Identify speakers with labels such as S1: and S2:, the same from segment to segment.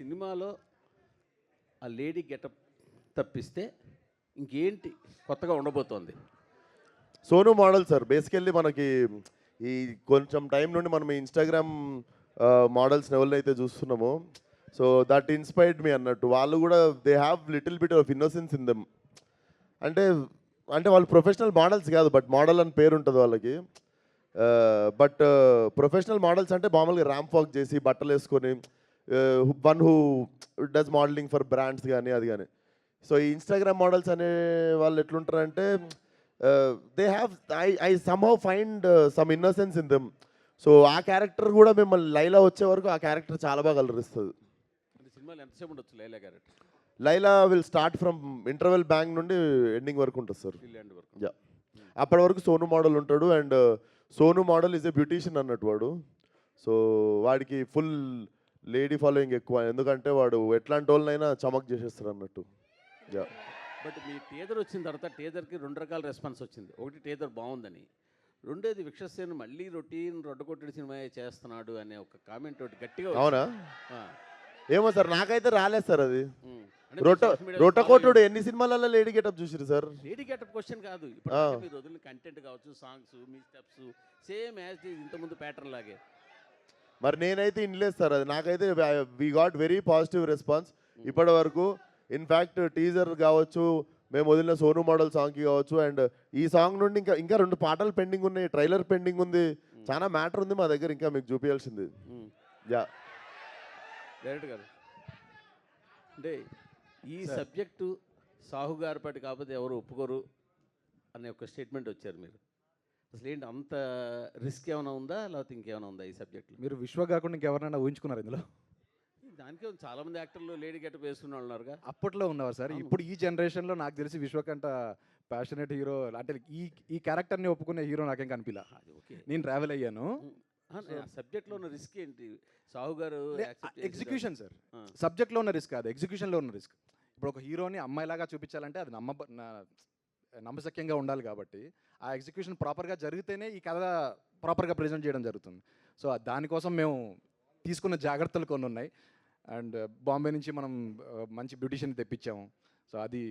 S1: సినిమాలో ఆ lady getup తప్పిస్తే ఇంకేంటి కొత్తగా ఉండబోతోంది?
S2: Sonu model sir. బేసికల్లీ మనకి ఈ కొంచెం టైం నుండి మనం ఇన్స్టాగ్రామ్ మోడల్స్ని ఎవరినైతే చూస్తున్నామో, సో దట్ ఇన్స్పైర్డ్ మీ అన్నట్టు. వాళ్ళు కూడా they have little bit of innocence in them. అంటే అంటే వాళ్ళు ప్రొఫెషనల్ మోడల్స్ కాదు, బట్ మోడల్ అని పేరు ఉంటుంది వాళ్ళకి. బట్ ప్రొఫెషనల్ మోడల్స్ అంటే మామూలుగా ర్యాంప్ వాక్ చేసి బట్టలు వేసుకొని one who does modelling for brands కానీ అది కానీ. సో ఈ ఇన్స్టాగ్రామ్ మోడల్స్ అనే వాళ్ళు ఎట్లుంటారంటే they have I somehow find some innocence in them. So ఆ క్యారెక్టర్ కూడా మిమ్మల్ని లైలా వచ్చే వరకు ఆ క్యారెక్టర్ చాలా బాగా అలరిస్తుంది.
S1: సినిమాలో ఎంతసేపు ఉండొచ్చు Laila character?
S2: Laila will start from interval bang నుండి ఎండింగ్ వరకు ఉంటుంది సార్.
S1: వరకు.
S2: యా, అప్పటి వరకు సోను మోడల్ ఉంటాడు. And Sonu model is a beautician అన్నట్టు వాడు. సో వాడికి ఫుల్ లేడీ ఫాలోయింగ్ ఎక్కువ, ఎందుకంటే వాడు ఎట్లాంటి వాళ్ళనైనా చమక్ చేసేస్తారు అన్నట్టు. యా.
S1: బట్ మీ టీజర్ వచ్చిన తర్వాత టీజర్కి 2 రకాల రెస్పాన్స్ వచ్చింది. ఒకటి టీజర్ బాగుందని, రెండోది విక్షసేన మళ్ళీ రొటీన్ రొడ్డకొట్టడి సినిమా చేస్తున్నాడు అనే ఒక కామెంట్ ఒకటి గట్టిగా
S2: అవునా? ఏమో సార్, నాకైతే రాలేదు సార్ అది.
S1: అంటే
S2: రొట్టకోటుడు ఎన్ని సినిమాలలో లేడీ గెటప్ చూసిరు సార్?
S1: లేడీ గెటప్ క్వశ్చన్ కాదు, ఇప్పుడు మీరు వదిలిన కంటెంట్ కావచ్చు, సాంగ్స్, మీ స్టెప్స్ సేమ్ యాజ్ ఇంతకుముందు ప్యాటర్న్ లాగే.
S2: మరి నేనైతే ఇన్లేదు సార్ అది. నాకైతే we got very positive response ఇప్పటి వరకు. ఇన్ఫ్యాక్ట్ టీజర్ కావచ్చు, మేము వదిలిన సోను మోడల్ సాంగ్కి కావచ్చు, అండ్ ఈ సాంగ్ నుండి ఇంకా 2 పాటలు పెండింగ్ ఉన్నాయి, ట్రైలర్ పెండింగ్ ఉంది, చాలా మ్యాటర్ ఉంది మా దగ్గర ఇంకా మీకు చూపించాల్సింది. యా,
S1: డైరెక్ట్ గారు అంటే ఈ సబ్జెక్టు సాహు గారి పాటి కాకపోతే ఎవరు ఒప్పుకోరు అనే ఒక స్టేట్మెంట్ వచ్చారు మీరు. అసలు ఏంటి అంత రిస్క్ ఏమైనా ఉందా, లేకపోతే ఇంకేమైనా ఉందా ఈ సబ్జెక్ట్లో?
S3: మీరు విశ్వ కాకుండా ఇంకెవరైనా ఊహించుకున్నారు ఇందులో?
S1: దానికే చాలామంది యాక్టర్లు లేడీ గెటప్ వేసుకున్న వాళ్ళు ఉన్నారుగా.
S3: అప్పట్లో ఉన్నవారు సార్. ఇప్పుడు ఈ జనరేషన్లో నాకు తెలిసి విశ్వకంట ప్యాషనేట్ హీరో అంటే ఈ క్యారెక్టర్ని ఒప్పుకునే హీరో నాకేం కనిపించలే.
S1: అది ఓకే,
S3: నేను ట్రావెల్ అయ్యాను.
S1: సబ్జెక్ట్లో ఉన్న రిస్క్ ఏంటి సాహు గారు?
S3: Execution sir. సబ్జెక్ట్లో ఉన్న రిస్క్ కాదు, ఎగ్జిక్యూషన్లో ఉన్న రిస్క్. ఇప్పుడు ఒక హీరోని అమ్మాయిలాగా చూపించాలంటే అది నమ్మశక్యంగా ఉండాలి కాబట్టి ఆ ఎగ్జిక్యూషన్ ప్రాపర్గా జరిగితేనే ఈ కథ ప్రాపర్గా ప్రజెంట్ చేయడం జరుగుతుంది. సో దానికోసం మేము తీసుకున్న జాగ్రత్తలు కొన్ని ఉన్నాయి. అండ్ బాంబే నుంచి మనం మంచి బ్యూటిషియన్ తెప్పించాము. సో అది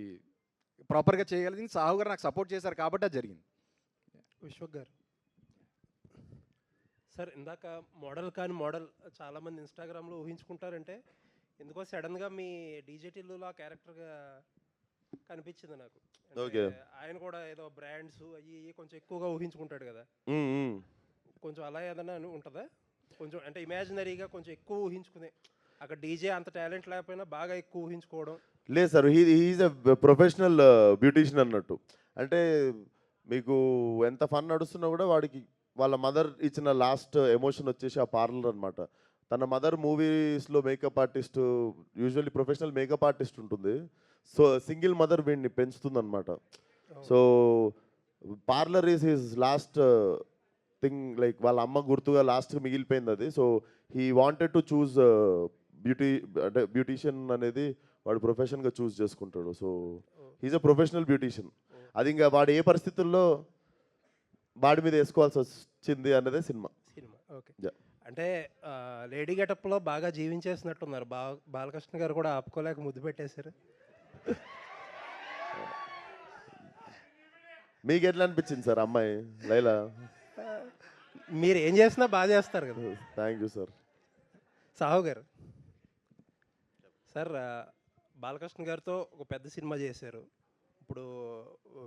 S3: ప్రాపర్గా చేయగలిగింది సాహు గారు నాకు సపోర్ట్ చేశారు కాబట్టి అది జరిగింది.
S4: విశ్వక్ గారు సార్, ఇందాక మోడల్ చాలామంది ఇన్స్టాగ్రామ్లో ఊహించుకుంటారంటే ఎందుకో సడన్గా మీ డీజేటీలో ఆ క్యారెక్టర్గా కనిపించింది నాకు. ఆయన కూడా ఏదో బ్రాండ్స్ అవి కొంచెం ఎక్కువగా ఊహించుకుంటాడు కదా, కొంచెం అలా ఏదైనా ఉంటుందా? కొంచెం అంటే ఇమాజినరీగా కొంచెం ఎక్కువ ఊహించుకునే, అక్కడ డీజే అంత టాలెంట్ లేకపోయినా బాగా ఎక్కువ ఊహించుకోవడం.
S2: లేదు sir, he is a professional beautician అన్నట్టు. అంటే మీకు ఎంత ఫన్ నడుస్తున్నా కూడా వాడికి వాళ్ళ మదర్ ఇచ్చిన లాస్ట్ ఎమోషన్ వచ్చేసి ఆ పార్లర్ అనమాట. తన మదర్ మూవీస్లో makeup artist, usually professional makeup artist ఉంటుంది. సో సింగిల్ మదర్ వీడిని పెంచుతుందన్నమాట. So parlour is his last thing, like వాళ్ళ అమ్మ గుర్తుగా లాస్ట్కి మిగిలిపోయింది అది. So he wanted to choose అంటే బ్యూటీషియన్ అనేది వాడు ప్రొఫెషన్గా చూస్ చేసుకుంటాడు. So he's a professional beautician. అది ఇంకా వాడు ఏ పరిస్థితుల్లో వాడి మీద వేసుకోవాల్సి వచ్చింది అన్నదే సినిమా.
S4: ఓకే, అంటే లేడీ గెటప్లో బాగా జీవించేసినట్టున్నారు. బాలకృష్ణ గారు కూడా ఆపుకోలేక ముద్దు పెట్టేశారు.
S2: మీకు ఎట్లా అనిపించింది సార్ అమ్మాయి లైలా?
S4: మీరు ఏం చేసినా బాగా చేస్తారు కదా.
S2: Thank you sir.
S4: సాహు గారు సార్, బాలకృష్ణ గారితో ఒక పెద్ద సినిమా చేశారు, ఇప్పుడు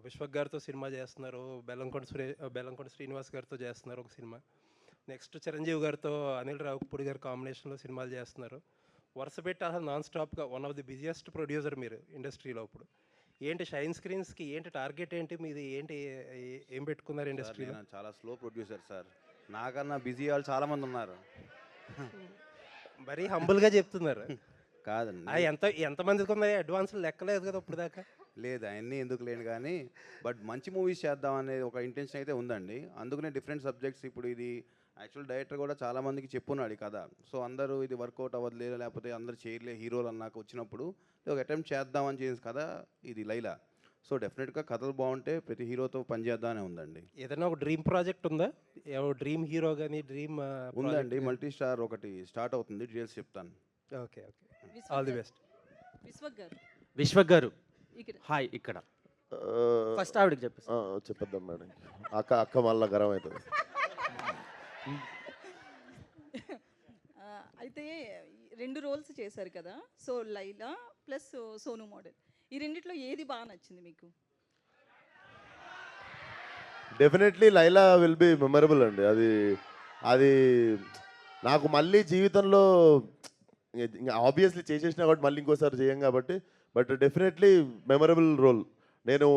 S4: విశ్వక్ గారితో సినిమా చేస్తున్నారు, బెల్లంకొండ శ్రీనివాస్ గారితో చేస్తున్నారు ఒక సినిమా, నెక్స్ట్ చిరంజీవి గారితో అనిల్ రావుపూడి గారి కాంబినేషన్లో సినిమాలు చేస్తున్నారు. వరుస పెట్టి అసలు నాన్ స్టాప్గా one of the busiest producer మీరు ఇండస్ట్రీలో. ఇప్పుడు ఏంటి షైన్ స్క్రీన్స్కి ఏంటి టార్గెట్ ఏంటి మీది, ఏంటి ఏం పెట్టుకున్నారు ఇండస్ట్రీలో?
S5: చాలా స్లో ప్రొడ్యూసర్ సార్, నాకన్నా బిజీ వాళ్ళు చాలామంది ఉన్నారు.
S4: మరీ హంబుల్గా చెప్తున్నారు.
S5: కాదండి,
S4: ఎంతమందికి ఉన్నాయి అడ్వాన్స్లు లెక్కలేదు కదా ఇప్పుడు దాకా.
S5: లేదు అవన్నీ ఎందుకు లేను కానీ, బట్ మంచి మూవీస్ చేద్దాం అనేది ఒక ఇంటెన్షన్ అయితే ఉందండి. అందుకనే డిఫరెంట్ సబ్జెక్ట్స్, ఇప్పుడు ఇది యాక్చువల్ డైరెక్టర్ కూడా చాలామందికి చెప్పున్నాడు కదా. సో అందరూ ఇది వర్కౌట్ అవ్వట్లేదు, లేకపోతే అందరూ చేయలే హీరోలు అన్నాక వచ్చినప్పుడు ఒక అటెంప్ట్ చేద్దామని చేసి కదా ఇది లైలా. సో డెఫినెట్గా కథలు బాగుంటే ప్రతి హీరోతో పనిచేద్దామనే ఉందండి.
S4: ఏదైనా ఒక డ్రీమ్ ప్రాజెక్ట్ ఉందా? డ్రీమ్ హీరో కానీ డ్రీమ్
S5: ఉందండి, మల్టీ స్టార్ ఒకటి స్టార్ట్ అవుతుంది, డీటెయిల్స్ చెప్తాను.
S4: Okay okay. All the best.
S6: Vishwak గారు
S7: విశ్వక్ గారు
S6: ఇక్కడ
S7: హాయ్ ఇక్కడ
S2: Uh,
S7: ఫస్ట్ ఆవిడకి చెప్పేసి
S2: చెప్పేద్దాం మేడం. అక్క మళ్ళీ గరం అవుతుంది.
S6: అయితే 2 రోల్స్ చేశారు కదా, so Laila plus Sonu model, ఈ రెండిట్లో ఏది బాగా నచ్చింది మీకు?
S2: Definitely Laila will be memorable అండి. అది నాకు మళ్ళీ జీవితంలో ఆబ్వియస్లీ చేసేసినా కాబట్టి మళ్ళీ ఇంకోసారి చేయం కాబట్టి, బట్ డెఫినెట్లీ మెమరబుల్ రోల్. నేను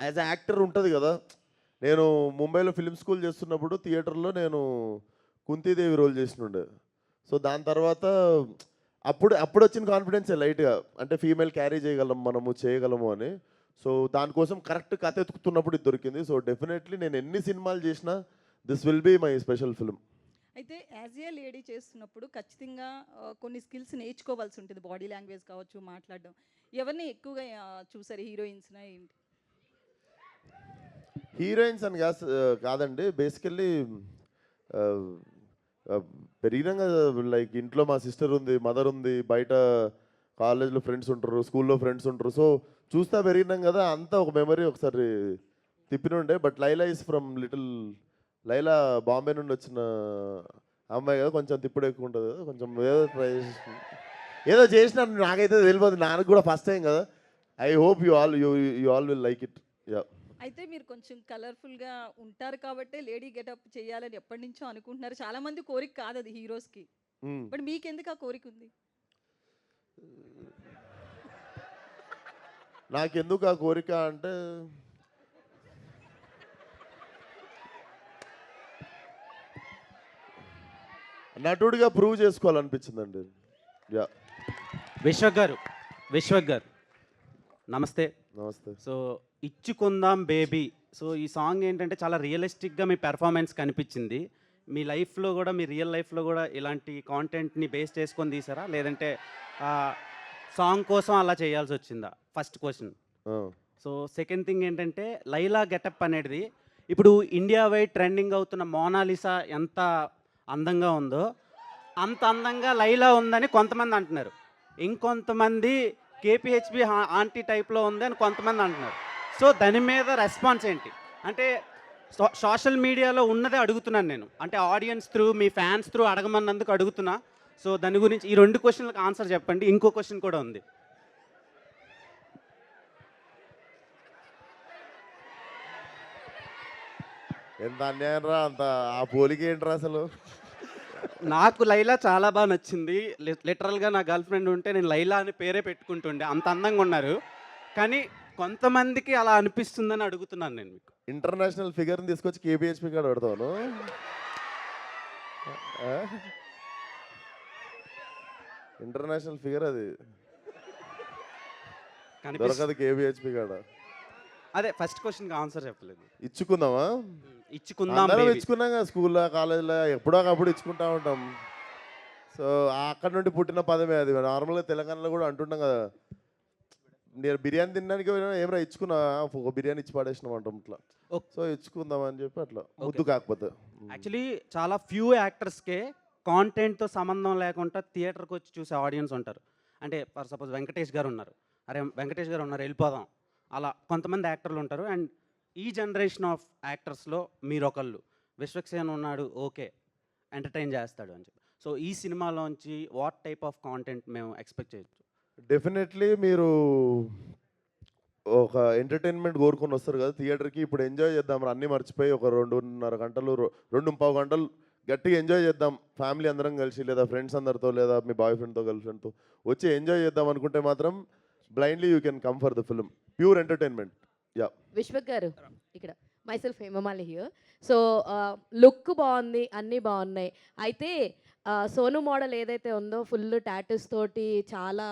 S2: యాజ్ అ యాక్టర్ ఉంటుంది కదా, నేను ముంబైలో ఫిల్మ్ స్కూల్ చేస్తున్నప్పుడు థియేటర్లో నేను కుంతీదేవి రోల్ చేసినుండే. సో దాని తర్వాత అప్పుడు వచ్చిన కాన్ఫిడెన్స్ లైట్గా, అంటే ఫీమేల్ క్యారీ చేయగలము అని. సో దానికోసం కరెక్ట్ కథ ఎత్తుకుతున్నప్పుడు ఇది దొరికింది. సో డెఫినెట్లీ నేను ఎన్ని సినిమాలు చేసినా this will be my special film.
S6: అయితే యాజ్ ఏ లేడీ చేస్తున్నప్పుడు ఖచ్చితంగా కొన్ని స్కిల్స్ నేర్చుకోవాల్సి ఉంటుంది, బాడీ లాంగ్వేజ్ కావచ్చు, మాట్లాడడం. ఎవరిని ఎక్కువగా చూసారు, హీరోయిన్స్నా ఏంటి?
S2: హీరోయిన్స్ అని కాదండి, బేసికల్లీ పెరిగినాక లైక్ ఇంట్లో మా సిస్టర్ ఉంది, మదర్ ఉంది, బయట కాలేజ్లో ఫ్రెండ్స్ ఉంటారు, స్కూల్లో ఫ్రెండ్స్ ఉంటారు. సో చూస్తా పెరిగినాం కదా, అంతా ఒక మెమరీ ఒకసారి తిప్పినుండే. But Laila is from Laila Bombay నుండి వచ్చిన అమ్మాయి కదా, కొంచెం తిప్పుడు ఎక్కువ ఉంటుంది కదా, కొంచెం ఏదో ట్రై ఏదో చేసినా నాకైతే తెలియదు, నాకు కూడా ఫస్ట్ టైం కదా. I hope you all will like it. Yeah.
S6: అయితే మీరు కొంచెం కలర్ఫుల్గా ఉంటారు కాబట్టి లేడీ గెటప్ చేయాలని ఎప్పటి నుంచో అనుకుంటున్నారు. చాలా మంది కోరిక కాదు అది హీరోస్కి, బట్ మీకెందుకు ఆ కోరిక ఉంది?
S2: నాకెందుకు ఆ కోరిక అంటే, నటుడిగా ప్రూవ్ చేసుకోవాలనిపించిందండి. యా.
S7: విశ్వక్ గారు నమస్తే.
S2: నమస్తే.
S7: సో ఇచ్చుకుందాం బేబీ, సో ఈ సాంగ్ ఏంటంటే చాలా రియలిస్టిక్గా మీ పెర్ఫార్మెన్స్ కనిపించింది. మీ లైఫ్లో కూడా, మీ రియల్ లైఫ్లో కూడా ఇలాంటి కాంటెంట్ని బేస్ చేసుకొని తీసారా, లేదంటే సాంగ్ కోసం అలా చేయాల్సి వచ్చిందా? First question. So second thing ఏంటంటే, లైలా గెటప్ అనేది ఇప్పుడు ఇండియా వైడ్ ట్రెండింగ్ అవుతున్న మోనాలిసా ఎంత అందంగా ఉందో అంత అందంగా లైలా ఉందని కొంతమంది అంటున్నారు. ఇంకొంతమంది కేపీహెచ్బి ఆంటీ టైప్లో ఉంది అని కొంతమంది అంటున్నారు. సో దాని మీద రెస్పాన్స్ ఏంటి? అంటే సోషల్ మీడియాలో ఉన్నదే అడుగుతున్నాను నేను, అంటే ఆడియన్స్ త్రూ, మీ ఫ్యాన్స్ త్రూ అడగమన్నందుకు అడుగుతున్నా. సో దాని గురించి ఈ 2 క్వశ్చన్లకు ఆన్సర్ చెప్పండి. ఇంకో క్వశ్చన్ కూడా ఉంది.
S2: ఎంత అన్యాయం రా, అంత ఆ పోలిక ఏంట్రా అసలు?
S7: నాకు లైలా చాలా బాగా నచ్చింది. లిటరల్గా నా గర్ల్ ఫ్రెండ్ ఉంటే నేను లైలా అని పేరే పెట్టుకుంటుండే, అంత అందంగా ఉన్నారు. కానీ కొంతమందికి అలా అనిపిస్తుందని అడుగుతున్నాను నేను మీకు.
S2: ఇంటర్నేషనల్ ఫిగర్ని తీసుకొచ్చి కేబిహెచ్పి కాడ పెడతాను. ఇంటర్నేషనల్ ఫిగర్ అది దొరకదు కేబిహెచ్పి కాడ.
S7: అదే ఫస్ట్ క్వశ్చన్కి ఆన్సర్ చెప్పలేదు.
S2: ఇచ్చుకుందామా?
S7: ఇచ్చుకుందాం
S2: అందరం
S7: baby.
S2: ఇచ్చుకున్నాం కదా, స్కూల్లో కాలేజీలో ఎప్పుడో ఒకప్పుడు ఇచ్చుకుంటా ఉంటాం. సో అక్కడ నుండి పుట్టిన పదమే అది. నార్మల్గా తెలంగాణలో కూడా అంటుంటాం కదా, నేను బిర్యానీ తినడానికి పోయినా ఏమరా ఇచ్చుకున్నా, ఒక బిర్యానీ ఇచ్చి పడేసినాం అంటాం ఇట్లా.
S7: Okay.
S2: సో ఇచ్చుకుందాం అని చెప్పి అట్లా ముద్దు కాకపోతే.
S7: యాక్చువల్లీ చాలా ఫ్యూ యాక్టర్స్కే కాంటెంట్తో సంబంధం లేకుండా థియేటర్కి వచ్చి చూసే ఆడియన్స్ ఉంటారు. అంటే ఫర్ సపోజ్ వెంకటేష్ గారు ఉన్నారు, అరే వెంకటేష్ గారు ఉన్నారు వెళ్ళిపోదాం, అలా కొంతమంది యాక్టర్లు ఉంటారు. అండ్ ఈ జనరేషన్ ఆఫ్ యాక్టర్స్లో మీరొకళ్ళు. విశ్వక్సేన్ ఉన్నాడు, ఓకే ఎంటర్టైన్ చేస్తాడు అని చెప్పి. సో ఈ సినిమాలోంచి వాట్ టైప్ ఆఫ్ కాంటెంట్ మేము ఎక్స్పెక్ట్ చేయొచ్చు?
S2: డెఫినెట్లీ మీరు ఒక ఎంటర్టైన్మెంట్ కోరుకొని వస్తారు కదా థియేటర్కి, ఇప్పుడు ఎంజాయ్ చేద్దాం, అన్నీ మర్చిపోయి ఒక 2.5 గంటలు 2.25 గంటలు గట్టిగా ఎంజాయ్ చేద్దాం ఫ్యామిలీ అందరం కలిసి, లేదా ఫ్రెండ్స్ అందరితో, లేదా మీ బాయ్ ఫ్రెండ్తో గర్ల్ ఫ్రెండ్తో వచ్చి ఎంజాయ్ చేద్దాం అనుకుంటే మాత్రం blindly you can come for the film. Pure entertainment. Yeah.
S8: Vishwak garu ఇక్కడ myself Hemamali here. So look బాగుంది, అన్నీ బాగున్నాయి. అయితే సోను మోడల్ ఏదైతే ఉందో ఫుల్ టాటూస్ తోటి చాలా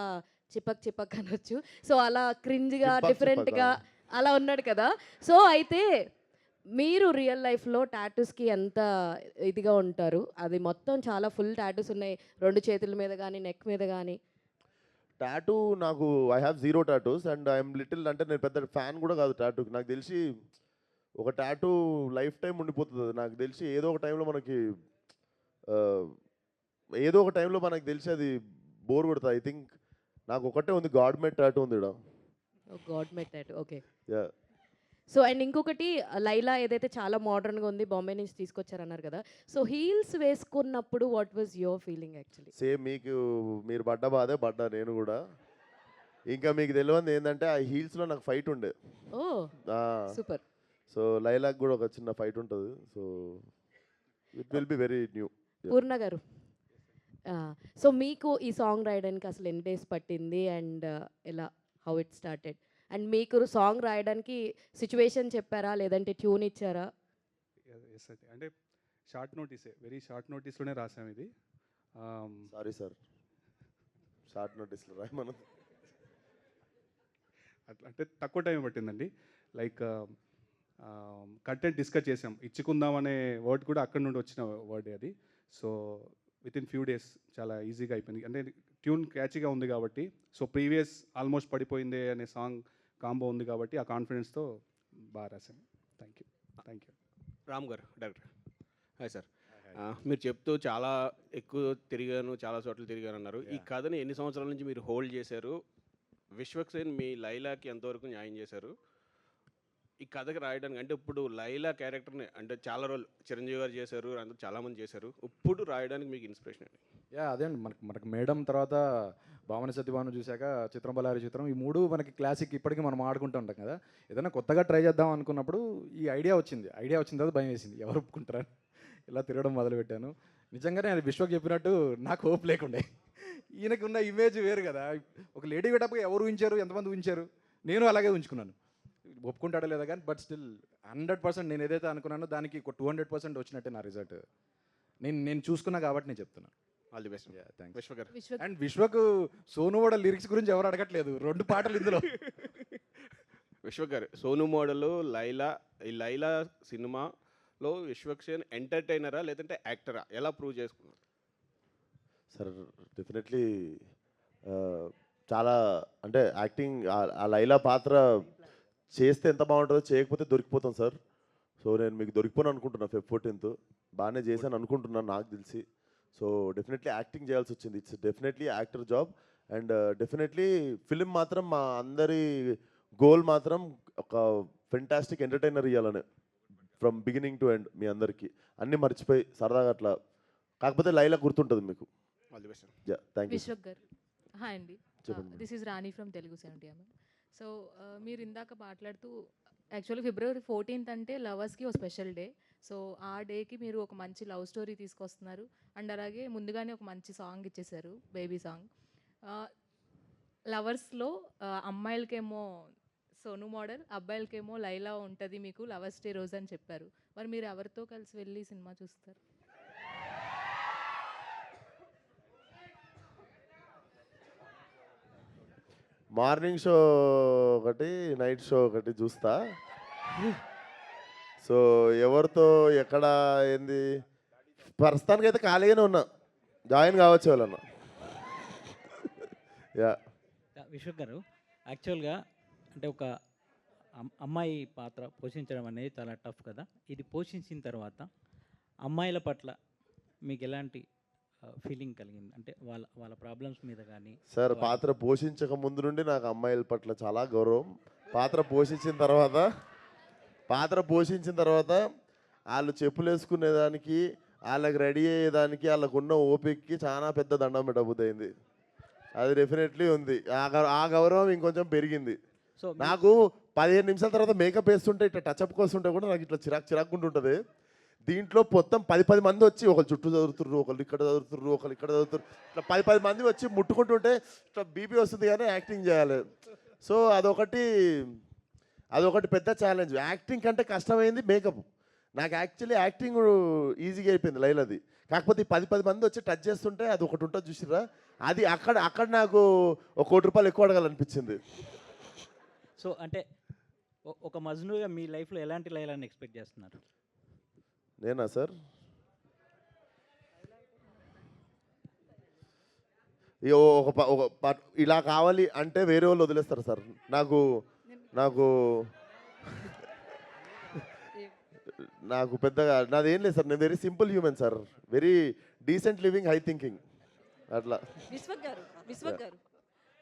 S8: చిపక్ అనొచ్చు. సో అలా క్రింజ్గా డిఫరెంట్గా అలా ఉన్నాడు కదా. సో అయితే మీరు రియల్ లైఫ్లో టాటూస్కి ఎంత ఇదిగా ఉంటారు? అది మొత్తం చాలా ఫుల్ టాటూస్ ఉన్నాయి, 2 చేతుల మీద కానీ నెక్ మీద కానీ.
S2: టాటూ నాకు I have 0 tattoos and I'm little, అంటే నేను పెద్ద ఫ్యాన్ కూడా కాదు టాటూకి. నాకు తెలిసి ఒక టాటూ లైఫ్ టైం ఉండిపోతుంది. నాకు తెలిసి ఏదో ఒక టైంలో మనకి తెలిసి అది బోర్ కొడుతుంది. ఐ థింక్ నాకు ఒకటే ఉంది, గాడ్ మేడ్ టాటూ ఉంది ఇక్కడ.
S8: God met that. Okay.
S2: Yeah.
S8: So and ఇంకొకటి లైలా ఏదైతే చాలా మోడర్న్గా ఉంది, బాంబే నుంచి తీసుకొచ్చారన్నారు కదా. సో హీల్స్ వేసుకున్నప్పుడు what was your feeling actually?
S2: Same మీరు పడ్డ బాధే పడ్డా నేను కూడా. ఇంకా మీకు తెలియదు ఏంటంటే ఆ హీల్స్లో నాకు ఫైట్ ఉండే.
S8: ఓ సూపర్.
S2: సో లైలాక్ కూడా ఒక చిన్న ఫైట్ ఉంటుంది. So it will be very new.
S8: Poorna garu, so మీకు ఈ సాంగ్ రాయడానికి అసలు ఎన్ని డేస్ పట్టింది అండ్ ఎలా, హౌ ఇట్ స్టార్టెడ్? అండ్ మీకు సాంగ్ రాయడానికి సిచ్యువేషన్ చెప్పారా లేదంటే ట్యూన్ ఇచ్చారా?
S9: ఎస్ అయితే అంటే షార్ట్ నోటీసే, వెరీ షార్ట్ నోటీస్లోనే రాసాం ఇది.
S2: సారీ సార్, షార్ట్ నోటీస్లో రాయమన్నది.
S9: అట్లా అంటే తక్కువ టైం పట్టిందండి. లైక్ కంటెంట్ డిస్కస్ చేసాం. ఇచ్చుకుందాం అనే వర్డ్ కూడా అక్కడ నుండి వచ్చిన వర్డ్ అది. So with in few days చాలా ఈజీగా అయిపోయింది. అంటే ట్యూన్ క్యాచీగా ఉంది కాబట్టి. సో ప్రీవియస్ ఆల్మోస్ట్ పడిపోయిందే అనే సాంగ్ కాంబో ఉంది కాబట్టి ఆ కాన్ఫిడెన్స్తో బాగా రాశాను. Thank you.
S10: రామ్ గారు, డైరెక్టర్. Hi sir. మీరు చెప్తూ చాలా ఎక్కువ తిరిగాను, చాలా చోట్ల తిరిగాను అన్నారు. ఈ కథని ఎన్ని సంవత్సరాల నుంచి మీరు హోల్డ్ చేశారు? విశ్వక్సేన్ మీ లైలాకి ఎంతవరకు న్యాయం చేశారు ఈ కథకి రాయడానికి? అంటే ఇప్పుడు లైలా క్యారెక్టర్ని అంటే చాలా రోజులు చిరంజీవి గారు చేశారు, అందరూ చాలామంది చేశారు. ఇప్పుడు రాయడానికి మీకు ఇన్స్పిరేషన్ అండి?
S3: అదే అండి, మనకు మేడం తర్వాత భావన సత్యభాను చూశాక చిత్రం బలారి చిత్రం, ఈ మూడు మనకి క్లాసిక్, ఇప్పటికీ మనం ఆడుకుంటూ ఉంటాం కదా. ఏదైనా కొత్తగా ట్రై చేద్దాం అనుకున్నప్పుడు ఈ ఐడియా వచ్చింది తర్వాత భయం వేసింది, ఎవరు ఒప్పుకుంటారని. ఇలా తిరగడం మొదలుపెట్టాను. నిజంగానే అది విశ్వకు చెప్పినట్టు నాకు హోప్ లేకుండే. ఈయనకి ఉన్న ఇమేజ్ వేరు కదా. ఒక లేడీ గెటప్గా ఎవరు ఊహించారు, ఎంతమంది ఊహించారు, నేను అలాగే ఉంచుకున్నాను. ఒప్పుకుంటాడో లేదా కానీ బట్ స్టిల్ 100% నేను ఏదైతే అనుకున్నానో దానికి 200% వచ్చినట్టే నా రిజల్ట్. నేను చూసుకున్నా కాబట్టి నేను చెప్తున్నాను.
S10: All the best.
S3: థ్యాంక్స్.
S10: విశ్వ గారు.
S3: అండ్ విశ్వకు సోను మోడల్ లిరిక్స్ గురించి ఎవరు అడగట్లేదు, 2 పాటలు ఇందులో.
S10: విశ్వ గారు, సోను మోడల్ ఈ లైలా సినిమాలో విశ్వక్సేన్ ఎంటర్టైనరా లేదంటే యాక్టరా, ఎలా ప్రూవ్ చేసుకున్నారు?
S2: సార్ డెఫినెట్లీ చాలా అంటే యాక్టింగ్, ఆ లైలా పాత్ర చేస్తే ఎంత బాగుంటుందో, చేయకపోతే దొరికిపోతాం సార్. సో నేను మీకు దొరికిపోను అనుకుంటున్నా. Feb 14th బాగానే చేశాను అనుకుంటున్నాను నాకు తెలిసి. సో డెఫినెట్లీ యాక్టింగ్ చేయాల్సి వచ్చింది. It's definitely actor job. And definitely film మాత్రం మా అందరి గోల్ మాత్రం ఒక ఫెంటాస్టిక్ ఎంటర్టైనర్ ఇవ్వాలని, ఫ్రమ్ బిగినింగ్ టు ఎండ్. మీ అందరికీ అన్నీ మర్చిపోయి సరదాగా అట్లా, కాకపోతే లైలా గుర్తుంటుంది మీకు.
S10: All the best.
S2: Yeah, thank you.
S11: Vishwak garu, hi అండి.
S2: చెప్పండి.
S11: This is Rani from Telugu 70 mm. So మీరు ఇందాక మాట్లాడుతూ యాక్చువల్లీ February 14th అంటే లవర్స్కి ఒక స్పెషల్ డే. సో ఆ డేకి మీరు ఒక మంచి లవ్ స్టోరీ తీసుకొస్తున్నారు అండ్ అలాగే ముందుగానే ఒక మంచి సాంగ్ ఇచ్చేసారు, బేబీ సాంగ్. లవర్స్లో అమ్మాయిలకేమో సోను మోడల్, అబ్బాయిలకేమో లైలా ఉంటుంది మీకు లవర్స్ డే రోజు అని చెప్పారు. మరి మీరు ఎవరితో కలిసి వెళ్ళి సినిమా చూస్తారు?
S2: మార్నింగ్ షో ఒకటి, నైట్ షో ఒకటి చూస్తా. సో ఎవరితో ఎక్కడ ఏంది, ప్రస్తుతానికి అయితే ఖాళీగానే ఉన్నా, జాయిన్ కావచ్చు వాళ్ళన్నా. యా.
S12: విశ్వక్ గారు, యాక్చువల్గా అంటే ఒక అమ్మాయి పాత్ర పోషించడం అనేది చాలా టఫ్ కదా. ఇది పోషించిన తర్వాత అమ్మాయిల పట్ల మీకు ఎలాంటి ఫీలింగ్ కలిగింది? అంటే వాళ్ళ ప్రాబ్లమ్స్ మీద కానీ.
S2: సార్ పాత్ర పోషించక ముందు నుండి నాకు అమ్మాయిల పట్ల చాలా గౌరవం. పాత్ర పోషించిన తర్వాత వాళ్ళు చెప్పులు వేసుకునేదానికి, వాళ్ళకి రెడీ అయ్యేదానికి, వాళ్ళకు ఉన్న ఓపికకి చాలా పెద్ద దండం పెట్టబోతుంది. అది డెఫినెట్లీ ఉంది. ఆ గౌరవం ఇంకొంచెం పెరిగింది.
S12: సో
S2: నాకు 15 నిమిషాల తర్వాత మేకప్ వేస్తుంటే, ఇట్లా టచ్అప్ కోస్తుంటే కూడా నాకు ఇట్లా చిరాకుంటుంటుంది. దీంట్లో మొత్తం 10 మంది వచ్చి ఒకరు చుట్టూ చదువుతుర్రు, ఒకరు ఇక్కడ చదువుతుర్రు, ఒకరు ఇక్కడ చదువుతుర్రు, ఇట్లా 10 మంది వచ్చి ముట్టుకుంటుంటే ఇట్లా బీపీ వస్తుంది కానీ యాక్టింగ్ చేయాలి. సో అదొకటి పెద్ద ఛాలెంజ్. యాక్టింగ్ కంటే కష్టమైంది మేకప్. నాకు యాక్చువల్లీ యాక్టింగ్ ఈజీగా అయిపోయింది లైలాది. కాకపోతే 10 మంది వచ్చి టచ్ చేస్తుంటే అది ఒకటి ఉంటుంది చూసిరా, అది అక్కడ నాకు ₹1 కోటి ఎక్కువ అడగాలనిపించింది.
S12: సో అంటే ఒక మజ్నుగా మీ లైఫ్లో ఎలాంటి లైలాని ఎక్స్పెక్ట్ చేస్తున్నారు?
S2: నేనా సార్, ఇలా కావాలి అంటే వేరే వాళ్ళు వదిలేస్తారు సార్. నాకు పెద్దగా నాదేం లేదు సార్. నేను very simple human sir, very decent living, high thinking అట్లా.
S6: విశ్వక్ గారు విశ్వక్ గారు,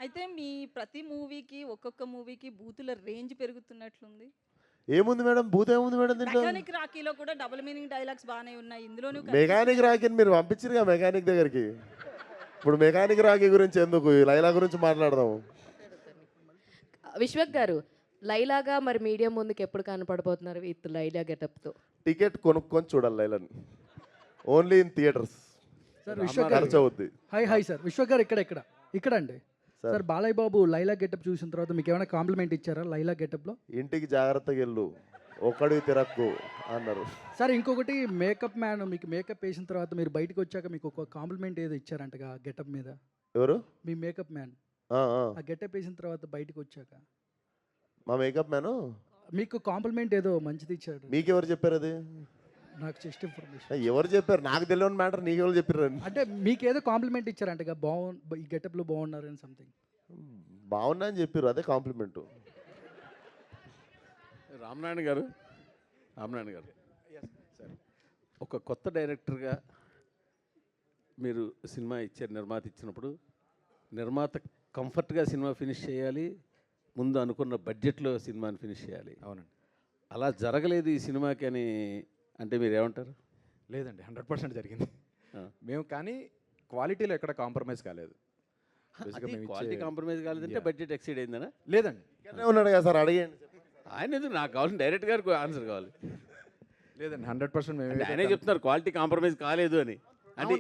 S6: అయితే మీ ప్రతి మూవీకి ఒక్కొక్క మూవీకి బూతుల రేంజ్ పెరుగుతున్నట్లుంది.
S2: ఏముంది మేడం, భూత ఏముంది మేడం దీంట్లో?
S6: మెకానిక్ రాకీలో కూడా డబుల్ మీనింగ్ డైలాగ్స్ బాగానే ఉన్నాయి, ఇందులోనూ
S2: మెకానిక్ రాకీని మీరు పంపించారుగా మెకానిక్ దగ్గరికి. ఇప్పుడు మెకానిక్ రాకీ గురించి ఎందుకు, ఈ లైలా గురించి మాట్లాడదాము.
S8: విశ్వక్ గారు, లైలాగా మరి మీడియా ముందుకు ఎప్పుడు కనపడబోతున్నారు విత్ లైలా గెటప్తో?
S2: టికెట్ కొనుక్కొని చూడాలి లైలాని, only in theatres.
S13: Sir Vishwak garu,
S2: ఖర్చు అవుద్ది.
S13: హాయ్ సార్, విశ్వక్ గారు ఇక్కడ అండి. సార్ బాలయ్య బాబు లైలా గెటప్ చూసిన తర్వాత మీకు ఏమైనా కాంప్లిమెంట్ ఇచ్చారా లైలా గెటప్లో?
S2: ఇంటికి జాగ్రత్తగా వెళ్ళు, ఒక్కడికి తిరక్కు అన్నారు.
S13: సార్ ఇంకొకటి, మేకప్ మ్యాన్ మీకు మేకప్ వేసిన తర్వాత మీరు బయటకు వచ్చాక మీకు ఒక కాంప్లిమెంట్ ఏదో ఇచ్చారంటగా గెటప్ మీద?
S2: ఎవరు?
S13: మీ మేకప్ మ్యాన్. ఆ గెటప్ వేసిన తర్వాత బయటకు వచ్చాక
S2: మా మేకప్ మ్యాను
S13: మీకు కాంప్లిమెంట్ ఏదో మంచిది ఇచ్చాడు.
S2: మీకెవరు చెప్పారు అది?
S13: నాకు జస్ట్ ఇన్ఫర్మేషన్.
S2: ఎవరు చెప్పారు? నాకు తెలియని మ్యాటర్ నీకెవరు చెప్పారు?
S13: అంటే మీకు ఏదో కాంప్లిమెంట్ ఇచ్చారంటగా, ఈ గెటప్లో బాగున్నారు అని సంథింగ్.
S2: బాగున్నా అని చెప్పారు, అదే కాంప్లిమెంట్.
S1: రామనారాయణ గారు, ఒక కొత్త డైరెక్టర్గా మీరు సినిమా ఇచ్చారు, నిర్మాత ఇచ్చినప్పుడు నిర్మాత కంఫర్ట్గా సినిమా ఫినిష్ చేయాలి, ముందు అనుకున్న బడ్జెట్లో సినిమాని ఫినిష్ చేయాలి.
S3: అవునండి.
S1: అలా జరగలేదు ఈ సినిమాకి అని అంటే మీరు ఏమంటారు?
S3: లేదండి, 100% జరిగింది. మేము కానీ క్వాలిటీలో ఎక్కడ కాంప్రమైజ్ కాలేదు.
S1: క్వాలిటీ కాంప్రమైజ్ కాలేదంటే బడ్జెట్ ఎక్సీడ్ అయిందనా?
S3: లేదండి,
S2: ఉన్నాడు కదా సార్, అడిగండి.
S1: ఆయన ఎందుకు, నాకు కావాలి డైరెక్ట్ గారికి ఆన్సర్ కావాలి.
S3: లేదండి, 100% మేము
S1: ఆయనే చెప్తున్నారు క్వాలిటీ కాంప్రమైజ్ కాలేదు అని. అంటే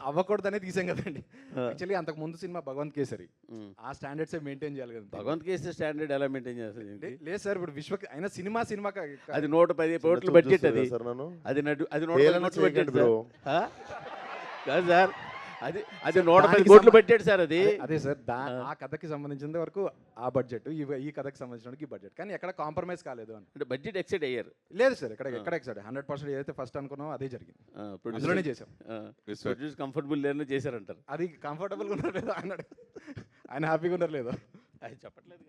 S3: అవ్వకూడదనే తీసాం కదండి. యాక్చువల్లీ అంతకు ముందు సినిమా భగవంత్ కేసరి, ఆ స్టాండర్డ్సే మెయింటైన్ చేయాలి కదా.
S1: భగవంత్ కేసరి స్టాండర్డ్ ఎలా మెయింటైన్ చేస్తారు?
S3: లేదు సార్, ఇప్పుడు విశ్వ అయినా సినిమా
S1: అది 110 కోట్ల బడ్జెట్, అది 110 కోట్ల బడ్జెట్ కాదు సార్, అది 110 కోట్ల బడ్జెట్ సార్. అది
S3: అదే సార్, ఆ కథకి సంబంధించిన వరకు ఆ బడ్జెట్, ఈ కథకి సంబంధించిన ఈ బడ్జెట్, కానీ ఎక్కడ కాంప్రమైజ్ కాలేదు అని.
S1: అంటే బడ్జెట్ ఎక్సైడ్ అయ్యారు?
S3: లేదు సార్, ఎక్కడ ఎక్సైడ్ 100% ఏదైతే ఫస్ట్ అనుకున్నామో అదే జరిగింది. అందులోనే చేసాం.
S1: ప్రొడ్యూస్ కంఫర్టబుల్ లేదని చేశారంటారు.
S3: అది కంఫర్టబుల్గా ఉన్నారు లేదో అన్నాడు, ఆయన హ్యాపీగా ఉన్నారు లేదో
S1: అది చెప్పట్లేదు.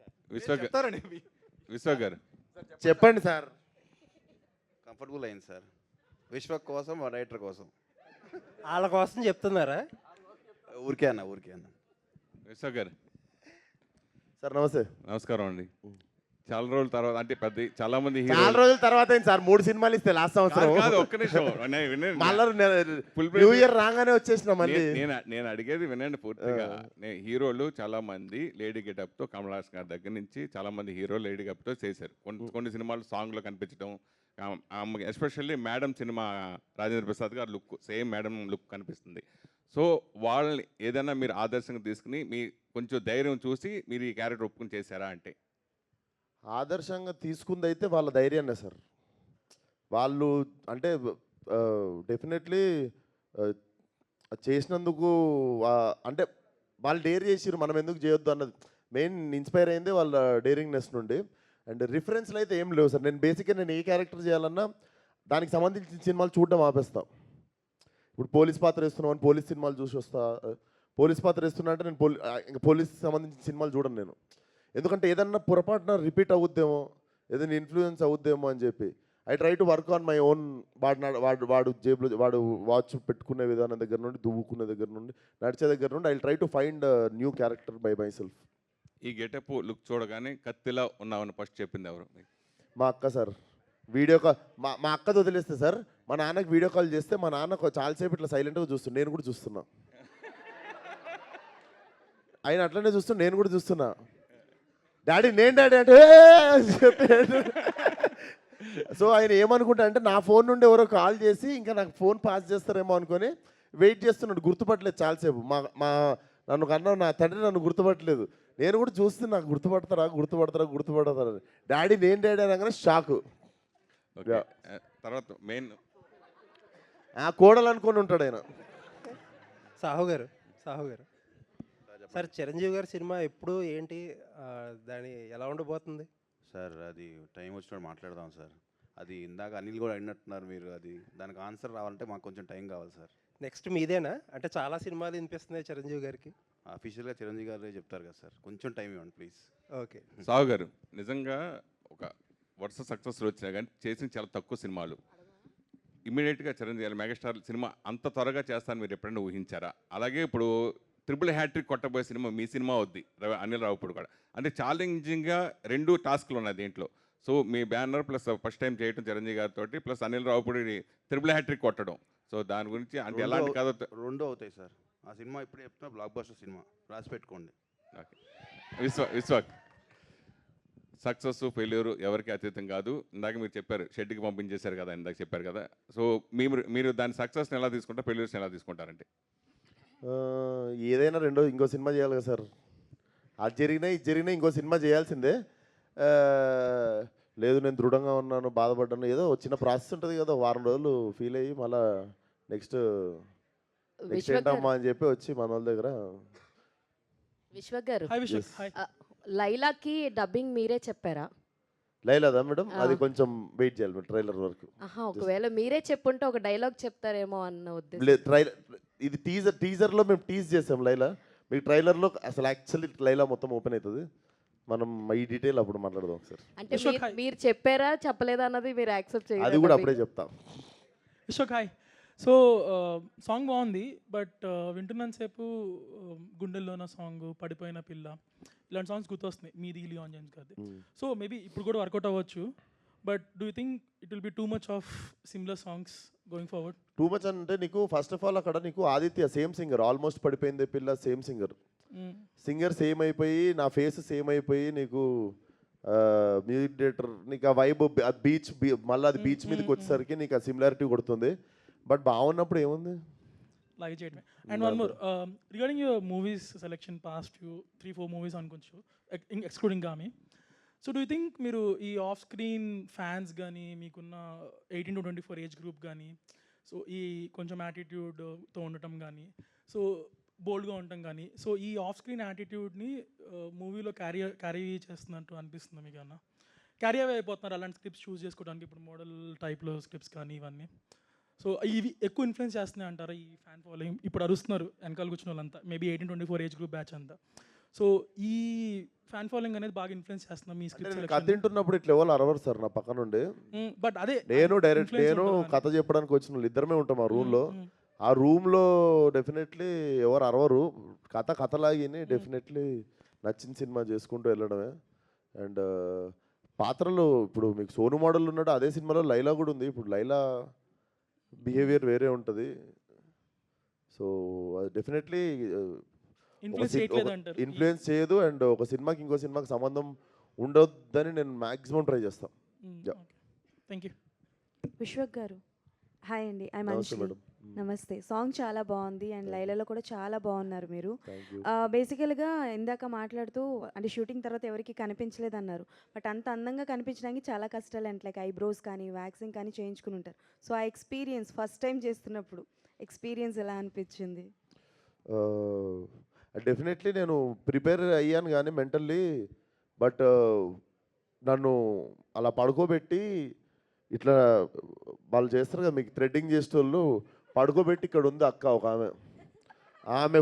S10: విశ్వక్ గారు
S2: చెప్పండి సార్.
S5: కంఫర్టబుల్ అయింది సార్, విశ్వక్ కోసం, రైటర్ కోసం.
S4: వాళ్ళ కోసం చెప్తున్నారా?
S5: ఊరికే అన్న.
S10: విశ్వక్ గారు
S2: సార్ నమస్తే.
S10: నమస్కారం అండి. చాలా రోజుల తర్వాత, అంటే చాలా మంది
S2: చాలా రోజుల తర్వాత అయింది సార్, 3 సినిమాలు ఇస్తే లాస్ట్ సంవత్సరం.
S10: ఒక్క నిమిషం,
S2: న్యూ ఇయర్ రాగానే వచ్చేసిన మళ్ళీ.
S10: నేను అడిగేది వినండి పూర్తిగా. హీరోలు చాలా మంది లేడీ గెటప్తో, కమల్ హాసన్ గారి దగ్గర నుంచి చాలా మంది హీరోలు లేడీ గెటప్తో చేశారు. కొన్ని సినిమాలు సాంగ్లో కనిపించడం, especially madam cinema Rajendra Prasad గారు లుక్ సేమ్ మేడం లుక్ కనిపిస్తుంది. సో వాళ్ళని ఏదైనా మీరు ఆదర్శంగా తీసుకుని మీ కొంచెం ధైర్యం చూసి మీరు ఈ క్యారెక్టర్ ఒప్పుకుని చేశారా అంటే?
S2: ఆదర్శంగా తీసుకుంది అయితే వాళ్ళ ధైర్యాన్నే సార్. వాళ్ళు అంటే డెఫినెట్లీ చేసినందుకు అంటే వాళ్ళు డేర్ చేసిరు, మనం ఎందుకు చేయొద్దు అన్నది మెయిన్ ఇన్స్పైర్ అయింది వాళ్ళ డేరింగ్నెస్ నుండి. అండ్ రిఫరెన్స్లు అయితే ఏం లేవు సార్. నేను ఏ క్యారెక్టర్ చేయాలన్నా దానికి సంబంధించిన సినిమాలు చూడడం ఆపేస్తా. ఇప్పుడు పోలీస్ పాత్ర వేస్తున్నాం అని పోలీస్ సినిమాలు చూసి వస్తా. పోలీస్ పాత్ర వేస్తున్నా అంటే నేను ఇంకా పోలీస్ సంబంధించిన సినిమాలు చూడను నేను. ఎందుకంటే ఏదన్నా పొరపాటున రిపీట్ అవుద్దేమో, ఏదైనా ఇన్ఫ్లుయెన్స్ అవుద్దేమో అని చెప్పి I try to work on my own. వాడు జేబులో వాడు వాచ్ పెట్టుకునే విధానం దగ్గర నుండి, దువ్వుకునే దగ్గర నుండి, నడిచే దగ్గర నుండి I try to find new character by my self.
S10: ఈ గెటప్ లుక్ చూడగానే కత్తిలా ఉన్నామని ఫస్ట్ చెప్పింది ఎవరు?
S2: మా అక్క సార్. వీడియో కాల్ మా అక్కది వదిలేస్తే సార్, మా నాన్నకి వీడియో కాల్ చేస్తే మా నాన్న చాలాసేపు ఇట్లా సైలెంట్గా చూస్తున్నా, నేను కూడా చూస్తున్నా. ఆయన అట్లనే చూస్తున్నా, నేను కూడా చూస్తున్నా. డాడీ అంటే సో ఆయన ఏమనుకుంటా అంటే నా ఫోన్ నుండి ఎవరో కాల్ చేసి ఇంకా నాకు ఫోన్ పాస్ చేస్తారేమో అనుకొని వెయిట్ చేస్తున్నాడు. గుర్తుపట్టలేదు చాలాసేపు. నన్ను కన్నా నా తండ్రి నన్ను గుర్తుపట్టలేదు. నేను కూడా చూస్తే నాకు గుర్తుపడతారా డాడీ అనగానే షాకు.
S10: తర్వాత మెయిన్
S2: కోడలు అనుకొని ఉంటాడు ఆయన.
S4: సాహు గారు సార్, చిరంజీవి గారి సినిమా ఎప్పుడు ఏంటి, దాని ఎలా ఉండబోతుంది
S5: సార్? అది టైం వచ్చినప్పుడు మాట్లాడదాం సార్. అది ఇందాక అనిల్ కూడా అడిగినట్టున్నారు మీరు. అది దానికి ఆన్సర్ రావాలంటే మాకు కొంచెం టైం కావాలి సార్.
S4: నెక్స్ట్ మీదేనా? అంటే చాలా సినిమాలు వినిపిస్తున్నాయి చిరంజీవి గారికి.
S5: అఫీషియల్గా చిరంజీవి గారే చెప్తారు కదా సార్, కొంచెం టైం ఇవ్వండి ప్లీజ్.
S4: ఓకే.
S10: సాహు గారు, నిజంగా ఒక వరుస సక్సెస్లు వచ్చినా కానీ చేసిన చాలా తక్కువ సినిమాలు. ఇమ్మీడియట్గా చిరంజీవి గారు మెగాస్టార్ సినిమా అంత త్వరగా చేస్తాను మీరు ఎప్పుడైనా ఊహించారా? అలాగే ఇప్పుడు
S14: ట్రిపుల్ హ్యాట్రిక్ కొట్టబోయే సినిమా మీ సినిమా అవుద్ది అనిల్ రావుపూడి కూడా. అంటే ఛాలెంజింగ్గా 2 టాస్క్లు ఉన్నాయి దీంట్లో. సో మీ బ్యానర్ ప్లస్ ఫస్ట్ టైం చేయటం చిరంజీవి గారితో plus Anil Ravipudi triple hattrick కొట్టడం. సో దాని గురించి అంటే ఎలాంటి కథ?
S5: రెండు అవుతాయి సార్. ఆ సినిమా ఇప్పుడు చెప్తున్నా బ్లాక్ బస్టర్ సినిమా, రాసి పెట్టుకోండి.
S14: ఓకే. విశ్వాక్ సక్సెస్ ఫెయిల్యూర్ ఎవరికి అతీతం కాదు. ఇందాక మీరు చెప్పారు షెడ్కి పంపించేశారు కదా, ఇందాక చెప్పారు కదా. సో మీరు దాని సక్సెస్ని ఎలా తీసుకుంటారు, ఫెయిల్యూర్స్ని ఎలా తీసుకుంటారంటే?
S2: ఏదైనా ఇంకో సినిమా చేయాలి కదా సార్. అది జరిగినా ఇది జరిగినా ఇంకో సినిమా చేయాల్సిందే. లేదు నేను దృఢంగా ఉన్నాను, బాధపడ్డాను, ఏదో చిన్న ప్రాసెస్ ఉంటుంది కదా, వారం రోజులు ఫీల్ అయ్యి మళ్ళీ నెక్స్ట్ ఏంటమ్మా అని చెప్పి వచ్చి మన వాళ్ళ దగ్గర.
S8: విశ్వక్ గారు,
S2: Yes.
S8: లైలాకి డబ్బింగ్ మీరే చెప్పారా?
S2: లైలాదా మేడం? అది కొంచెం వెయిట్ చేయాలి మేడం ట్రైలర్ వరకు.
S8: ఒకవేళ మీరే చెప్పుంటే ఒక డైలాగ్ చెప్తారేమో అన్న ఉద్దేశం.
S2: లేదు, ఇది టీజర్లో మేము టీజ్ చేసాం లైలా. మీకు ట్రైలర్లో అసలు యాక్చువల్లీ లైలా మొత్తం ఓపెన్ అవుతుంది. మనం ఈ డీటెయిల్ అప్పుడు మాట్లాడదాం ఒకసారి.
S8: అంటే మీరు చెప్పారా చెప్పలేదా అన్నది మీరు యాక్సెప్ట్ చేయాలి.
S2: అది కూడా అప్పుడే చెప్తాం.
S15: విశ్వక్ హాయ్. సో సాంగ్ బాగుంది, బట్ వింటున్నంతసేపు గుండెల్లోన సాంగ్, పడిపోయిన పిల్ల, ఇలాంటి సాంగ్స్ గుర్తొస్తున్నాయి మీది లియాన్ జేమ్స్ గారిది. సో మేబీ ఇప్పుడు కూడా వర్కౌట్ అవ్వచ్చు, but do you think it will B too much of similar songs going forward?
S2: Too much అంటే నీకు ఫస్ట్ ఆఫ్ ఆల్ అక్కడ నీకు ఆదిత్య సేమ్ సింగర్, ఆల్మోస్ట్ పడిపోయింది పిల్ల సేమ్ సింగర్. సింగర్ సేమ్ అయిపోయి నా ఫేస్ సేమ్ అయిపోయి నీకు మ్యూజిక్ డైరెక్టర్ నీకు ఆ వైబ్ బీచ్ మళ్ళీ అది బీచ్ మీదకి వచ్చేసరికి నీకు ఆ సిమిలారిటీ కొడుతుంది. బట్ బాగున్నప్పుడు ఏముంది
S15: లైక్ చేయడమే. And one more regarding your movies selection, past 3-4 movies అనుకోవచ్చు excluding Gaami. So do you think మీరు ఈ ఆఫ్ స్క్రీన్ ఫ్యాన్స్ కానీ మీకున్న 18 to 24 ఏజ్ గ్రూప్ కానీ, సో ఈ కొంచెం యాటిట్యూడ్తో ఉండటం కానీ, సో బోల్డ్గా ఉండటం కానీ, సో ఈ ఆఫ్ స్క్రీన్ యాటిట్యూడ్ని మూవీలో క్యారీ చేస్తున్నట్టు అనిపిస్తుంది మీకు? అన్న క్యారీ అవే అయిపోతున్నారు అలాంటి స్క్రిప్ట్స్ చూస్ చేసుకోవడానికి, ఇప్పుడు మోడల్ టైప్లో స్క్రిప్ట్స్ కానీ ఇవన్నీ. సో ఇవి ఎక్కువ ఇన్ఫ్లుయెన్స్ చేస్తున్నాయి అంటారా ఈ ఫ్యాన్ ఫాలోయింగ్? ఇప్పుడు అరుస్తున్నారు వెనకాల కూర్చున్న వాళ్ళంతా, మేబీ 18-24 ఏజ్ గ్రూప్ బ్యాచ్ అంతా. సో ఈ ఫ్యాన్ ఫాలోయింగ్ అనేది బాగా ఇన్ఫ్లుయెన్స్ చేస్తున్నా మీ స్క్రిప్ట్?
S2: కథ తింటున్నప్పుడు ఇట్లా ఎవరు అరవరు సార్ నా పక్క నుండి.
S15: బట్ అదే
S2: నేను కథ చెప్పడానికి వచ్చిన వాళ్ళు ఇద్దరమే ఉంటాం ఆ రూమ్లో. ఆ రూమ్లో డెఫినెట్లీ ఎవరు అరవరు. కథలాగిని డెఫినెట్లీ నచ్చిన సినిమా చేసుకుంటూ వెళ్ళడమే. అండ్ పాత్రలు ఇప్పుడు మీకు సోను మోడల్ ఉన్నాడు, అదే సినిమాలో లైలా కూడా ఉంది. ఇప్పుడు లైలా బిహేవియర్ వేరే ఉంటుంది. సో డెఫినెట్లీ ఇన్ఫ్లుయెన్స్ చేయదు. అండ్ ఒక సినిమాకి ఇంకో సినిమాకి సంబంధం ఉండొద్దని నేను మ్యాక్సిమం ట్రై చేస్తాను.
S15: Thank you.
S16: Vishwak garu hi అండి, ఐ మనుషులు. నమస్తే. సాంగ్ చాలా బాగుంది అండ్ లైలాలో కూడా చాలా బాగున్నారు మీరు. బేసికల్గా ఇందాక మాట్లాడుతూ అంటే షూటింగ్ తర్వాత ఎవరికి కనిపించలేదు అన్నారు, బట్ అంత అందంగా కనిపించడానికి చాలా కష్టాలు అండ్ లైక్ ఐబ్రోస్ కానీ వ్యాక్సింగ్ కానీ చేయించుకుని ఉంటారు. సో ఆ ఎక్స్పీరియన్స్ ఫస్ట్ టైం చేస్తున్నప్పుడు ఎక్స్పీరియన్స్ ఎలా అనిపించింది?
S2: డెఫినెట్లీ నేను ప్రిపేర్ అయ్యాను కానీ మెంటల్లీ, బట్ నన్ను అలా పడుకోబెట్టి ఇట్లా వాళ్ళు చేస్తారు కదా మీకు థ్రెడ్డింగ్ చేసేటోళ్ళు, పడుకోబెట్టి ఇక్కడ ఉంది అక్క ఒక ఆమె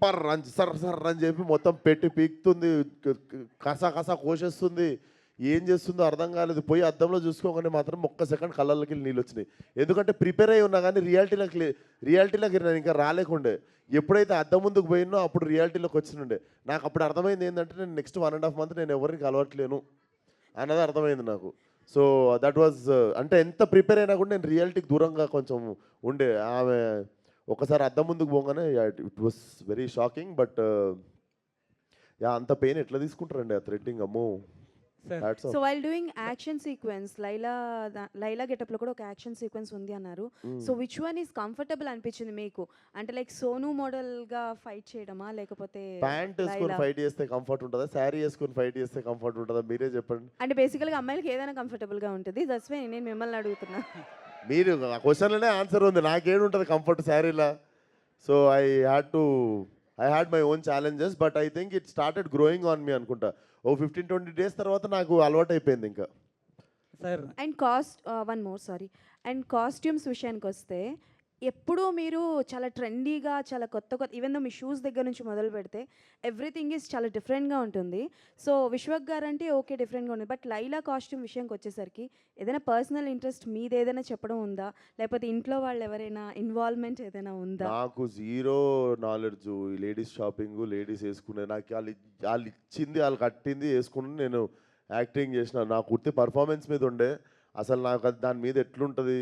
S2: పర్ అని సర్ అని చెప్పి మొత్తం పెట్టి పీకుతుంది, కసా కోసేస్తుంది. ఏం చేస్తుందో అర్థం కాలేదు. పోయి అద్దంలో చూసుకోగానే మాత్రం ఒక్క సెకండ్ కళ్ళకి నీళ్ళు వచ్చినాయి. ఎందుకంటే ప్రిపేర్ అయి ఉన్నా కానీ రియాలిటీలోకి నేను ఇంకా రాలేకుండే. ఎప్పుడైతే అద్దం ముందుకు పోయినో అప్పుడు రియాలిటీలోకి వచ్చినుండే. నాకు అప్పుడు అర్థమైంది ఏంటంటే నేను నెక్స్ట్ 1.5 month నేను ఎవరికి కలవట్లేను అన్నది అర్థమైంది నాకు. సో దట్ వాజ్ అంటే ఎంత ప్రిపేర్ అయినా కూడా నేను రియాలిటీకి దూరంగా కొంచెం ఉండే. ఆమె ఒకసారి అద్దం ముందుకు పోగానే it was very shocking. But అంత పెయిన్ ఎట్లా తీసుకుంటారండి ఆ థ్రెడ్డింగ్? అమ్మో.
S16: So while doing action sequence Laila గెటప్లో కూడా ఒక యాక్షన్ సీక్వెన్స్ ఉంది అన్నారు. So which one is comfortable అనిపించింది మీకు? అంటే లైక్ సోను మోడల్గా ఫైట్ చేయడమా, లేకపోతే
S2: ప్యాంట్ వేసుకొని ఫైట్ చేస్తే కంఫర్ట్ ఉంటుందా, శారీ వేసుకొని ఫైట్ చేస్తే కంఫర్ట్ ఉంటుందా, మీరే చెప్పండి.
S16: అంటే బేసికల్గా అమ్మాయిలకి ఏదైనా కంఫర్టబుల్గా ఉంటుంది. దట్స్ వై నేను మిమ్మల్ని అడుగుతున్నా.
S2: మీరు ఆ క్వశ్చన్లోనే ఆన్సర్ ఉంది. నాకేముంటుంది కంఫర్ట్ శారీలా? So I had my own challenges, but I think it started growing on me అనుకుంటా. 15-20 days తర్వాత నాకు అలవాటు అయిపోయింది ఇంకా.
S16: And one more sorry, and costumes విషయానికి వస్తే ఎప్పుడూ మీరు చాలా ట్రెండీగా, చాలా కొత్త కొత్త ఈవెన్ దో మీ షూస్ దగ్గర నుంచి మొదలు పెడితే ఎవ్రీథింగ్ ఈజ్ చాలా డిఫరెంట్గా ఉంటుంది. సో విశ్వక్ గారు అంటే ఓకే డిఫరెంట్గా ఉంది. బట్ లైలా కాస్ట్యూమ్ విషయంకి వచ్చేసరికి ఏదైనా పర్సనల్ ఇంట్రెస్ట్ మీది ఏదైనా చెప్పడం ఉందా, లేకపోతే ఇంట్లో వాళ్ళు ఎవరైనా ఇన్వాల్వ్మెంట్ ఏదైనా ఉందా?
S2: నాకు జీరో నాలెడ్జ్ ఈ లేడీస్ షాపింగ్, లేడీస్ వేసుకునే నాకు వాళ్ళు ఇచ్చింది, వాళ్ళు కట్టింది వేసుకుని నేను యాక్టింగ్ చేసిన. నాకు ఉత్తి పర్ఫార్మెన్స్ మీద ఉండే, అసలు నాకు అది దాని మీద ఎట్లుంటుంది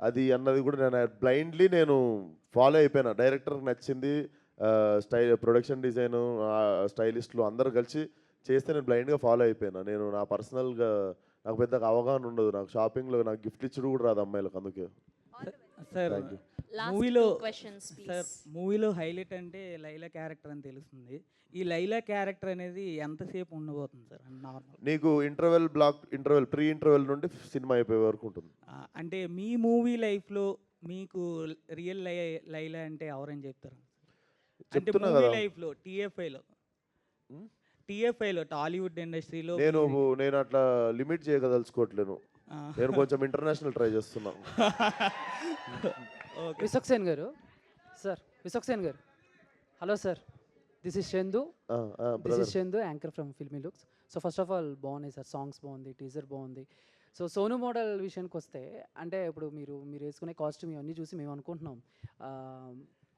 S2: అది అన్నది కూడా నేను బ్లైండ్లీ నేను ఫాలో అయిపోయినా. డైరెక్టర్కి నచ్చింది, ప్రొడక్షన్ డిజైను, స్టైలిస్టులు అందరు కలిసి చేస్తే నేను బ్లైండ్గా ఫాలో అయిపోయినా. నేను నా పర్సనల్గా నాకు పెద్దగా అవగాహన ఉండదు. నాకు షాపింగ్లో నాకు గిఫ్ట్ ఇచ్చుడు కూడా రాదు అమ్మాయిలకు. అందుకే
S17: సార్
S2: థ్యాంక్ యూ.
S17: మూవీలో హైలైట్ అంటే లైలా క్యారెక్టర్ అని తెలుస్తుంది. ఈ లైలా క్యారెక్టర్ అనేది ఎంతసేపు ఉండబోతుంది సార్ నార్మల్?
S2: నీకు ప్రీ ఇంటర్వెల్ నుండి సినిమా అయిపోయే వరకు ఉంటుంది.
S17: అంటే మీ మూవీ లైఫ్లో మీకు రియల్ లైలా అంటే ఎవరని చెప్తారు? అంటే మూవీ లైఫ్లో టీఎఫ్ఐలో టాలీవుడ్ ఇండస్ట్రీలో
S2: నేను అట్లా లిమిట్ చేయగదలుచుకోవట్లేను. నేను కొంచెం ఇంటర్నేషనల్ ట్రై చేస్తున్నాను.
S18: విశ్వక్ సేన్ గారు, సార్ విశ్వక్ సేన్ గారు, hello sir, this is Chandu, anchor from filmy looks. So first of all బాగున్నాయి సార్, సాంగ్స్ బాగుంది, టీజర్ బాగుంది. సో సోను మోడల్ విషయానికి వస్తే అంటే ఇప్పుడు మీరు వేసుకునే కాస్ట్యూమ్ ఇవన్నీ చూసి మేము అనుకుంటున్నాం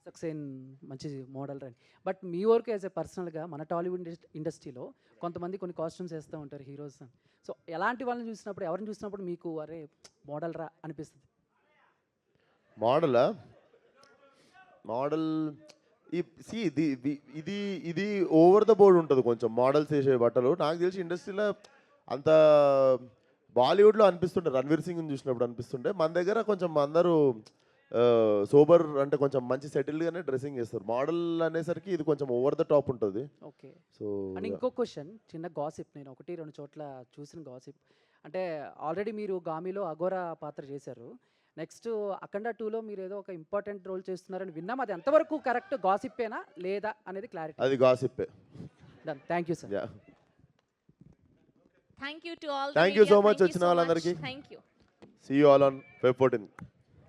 S18: సక్సేన్ మంచి మోడల్ అని. బట్ మీ వరకు యాజ్ ఎ పర్సనల్గా మన టాలీవుడ్ ఇండస్ట్రీలో కొంతమంది కొన్ని కాస్ట్యూమ్స్ వేస్తూ ఉంటారు హీరోస్. సో ఎలాంటి వాళ్ళని చూసినప్పుడు, ఎవరిని చూసినప్పుడు మీకు అరే మోడల్ రా అనిపిస్తుంది?
S2: మోడల్ ఇది ఓవర్ ద బోర్డ్ ఉంటుంది కొంచెం మోడల్స్ వేసే బట్టలు. నాకు తెలిసి ఇండస్ట్రీలో అంత బాలీవుడ్లో అనిపిస్తుండే, రణ్వీర్ సింగ్ని చూసినప్పుడు అనిపిస్తుండే. మన దగ్గర కొంచెం అందరూ సోబర్ అంటే కొంచెం మంచి సెటిల్డ్గానే డ్రెస్సింగ్ చేస్తారు. మోడల్ అనేసరికి ఇది కొంచెం ఓవర్ ద టాప్ ఉంటుంది.
S18: ఓకే.
S2: సో
S18: అండ్ ఇంకో క్వశ్చన్, చిన్న గాసిప్, నేను 1-2 చోట్ల చూసిన గాసిప్ అంటే ఆల్రెడీ మీరు గామిలో అఘోరా పాత్ర చేశారు. నెక్స్ట్ అఖండ 2లో మీరు ఏదో ఒక ఇంపార్టెంట్ రోల్ చేస్తున్నారని విన్నాం. అది ఎంతవరకు కరెక్ట్, గాసిప్పేనా లేదా అనేది క్లారిటీ?
S2: అది గాసిప్పే.
S18: Done, thank you sir.
S8: Thank you to all.
S2: Thank you so much వచ్చిన వాళ్ళందరికీ.
S8: Thank you.
S2: See you all on Feb 14.